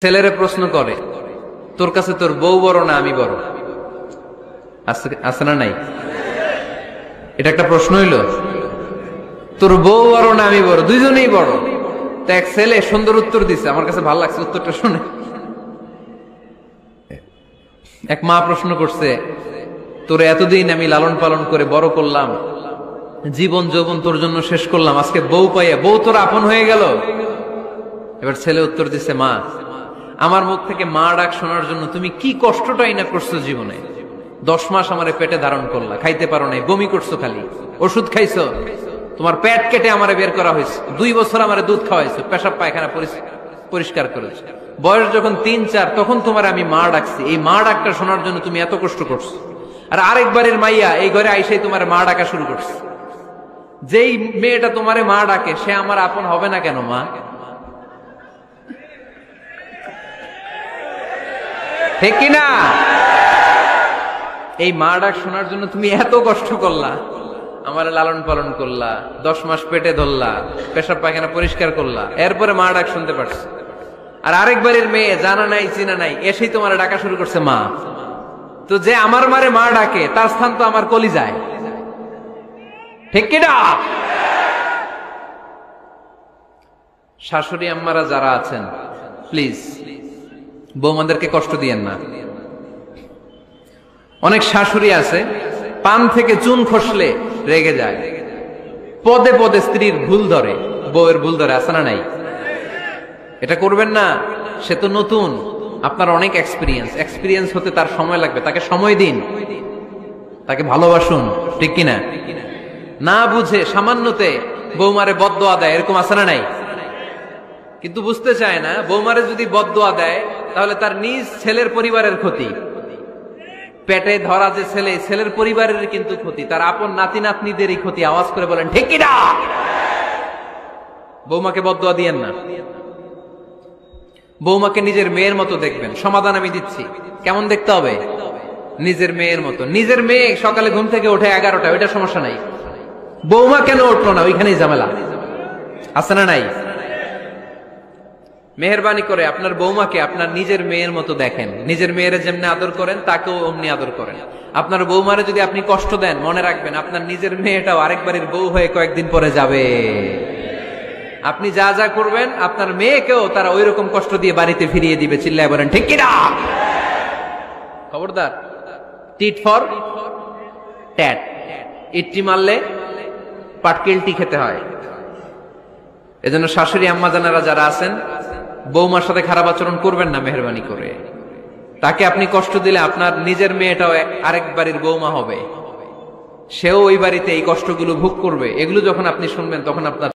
ছেলেরে প্রশ্ন করে, তোর কাছে তোর বউ বড় না আমি বড়? আছে না নাই? এটা একটা প্রশ্ন হইল। তোর বউ বড় না আমি বড়? দুইজনেই বড়। তো এক ছেলে সুন্দর উত্তর দিছে, আমার কাছে ভালো লাগছে উত্তরটা শুনে। এক মা প্রশ্ন করছে, তোর এতদিন আমি লালন পালন করে বড় করলাম, জীবন যৌবন তোর জন্য শেষ করলাম, আজকে বউ পাইয়া বউ তোর আপন হয়ে গেল। এবার ছেলে উত্তর দিছে, মা আমার মুখ থেকে মা ডাক শোনার জন্য তুমি কি কষ্টটাই না করছো জীবনে। 10 মাস আমারে পেটে ধারণ করলা, খাইতে পারো নাই, বমি করছো, খালি ওষুধ খাইছো, তোমার পেট কেটে আমারে বের করা হয়েছে, 2 বছর আমারে দুধ খাওয়াইছো, পেশাব পায়খানা পরিষ্কার করেছো, বয়স যখন 3-4 তখন তোমার আমি মা ডাকছি। এই মা ডাকটা শোনার জন্য তুমি এত কষ্ট করছো, আর আরেকবারের মাইয়া এই ঘরে আইসাই তোমার মা ডাকা শুরু করছে। যেই মেয়েটা তোমারে মা ডাকে সে আমার আপন হবে না কেন মা? ঠিক কিনা? এই মা ডাক শোনার জন্য তুমি এত কষ্ট করলা, আমার লালন পালন করলা, 10 মাস পেটে ধরলা, পেশাব পায়খানা পরিষ্কার করলা, এরপরে মা ডাক শুনতে পারছো। আর আরেকবারের মেয়ে জানা নাই চিনা নাই এসেই তোমার ডাকা শুরু করছে মা। তো যে আমার মারে মা ডাকে তার স্থান তো আমার কলিজায়। ঠিক কিনা? শাশুড়ি আম্মারা যারা আছেন প্লিজ বৌমাদেরকে কষ্ট দিয়েন না। অনেক শাশুড়ি আছে পান থেকে চুন খসলে রেগে যায়, পদে পদে স্ত্রীর ভুল ধরে, বউয়ের ভুল ধরে, আছে না নাই? এটা করবেন না। সে তো নতুন, আপনার অনেক এক্সপিরিয়েন্স হতে তার সময় লাগবে, তাকে সময় দিন, তাকে ভালোবাসুন। ঠিক কিনা? না বুঝে সামান্যতে বৌমারে বদদোয়া দেয়, এরকম আছে না নাই? কিন্তু বুঝতে চায় না বৌমারে যদি বদদোয়া দেয় তাহলে তার নিজ ছেলের পরিবারের ক্ষতি, পেটে ধরা যে ছেলে, ছেলের পরিবারের কিন্তু ক্ষতি, তার আপন নাতি নাতনিদেরই ক্ষতি। আওয়াজ করে বলেন ঠিক কিনা? বৌমাকে বদদোয়া দিয়েন না। বৌমাকে নিজের মেয়ের মতো দেখবেন। সমাধান আমি দিচ্ছি। কেমন দেখতে হবে? নিজের মেয়ের মতো। নিজের মেয়ে সকালে ঘুম থেকে ওঠে 11টা, ওইটা সমস্যা নাই। বৌমা কেন উঠলো না, ওইখানেই ঝামেলা। আছে না নাই? মেহেরবানি করে আপনার বৌমাকে আপনার নিজের মেয়ের মতো দেখেন। নিজের মেয়েরে যেমনি আদর করেন তাকেও অমনি আদর করেন। আপনার বৌমারে যদি আপনি কষ্ট দেন, মনে রাখবেন আপনার নিজের মেয়েটাও আরেকবারের বউ হয়ে কয়েকদিন পরে যাবে। আপনি যা যা করবেন আপনার মেয়েকেও তারা ওই রকম কষ্ট দিয়ে বাড়িতে ফিরিয়ে দিবে। চিল্লায় বলেন ঠিক কিনা? খবরদার, টিট ফর ট্যাট। ইট্টি মারলে পাটকেলটি খেতে হয়। এজন্য শাশুড়ি আম্মা জানেরা যারা আছেন, বৌমার সাথে খারাপ আচরণ করবেন না মেহেরবানি করে। তাকে আপনি কষ্ট দিলে আপনার নিজের মেয়েটাও আরেক বাড়ির বৌমা হবে, সেও ওই বাড়িতে এই কষ্টগুলো ভোগ করবে। এগুলো যখন আপনি শুনবেন তখন আপনার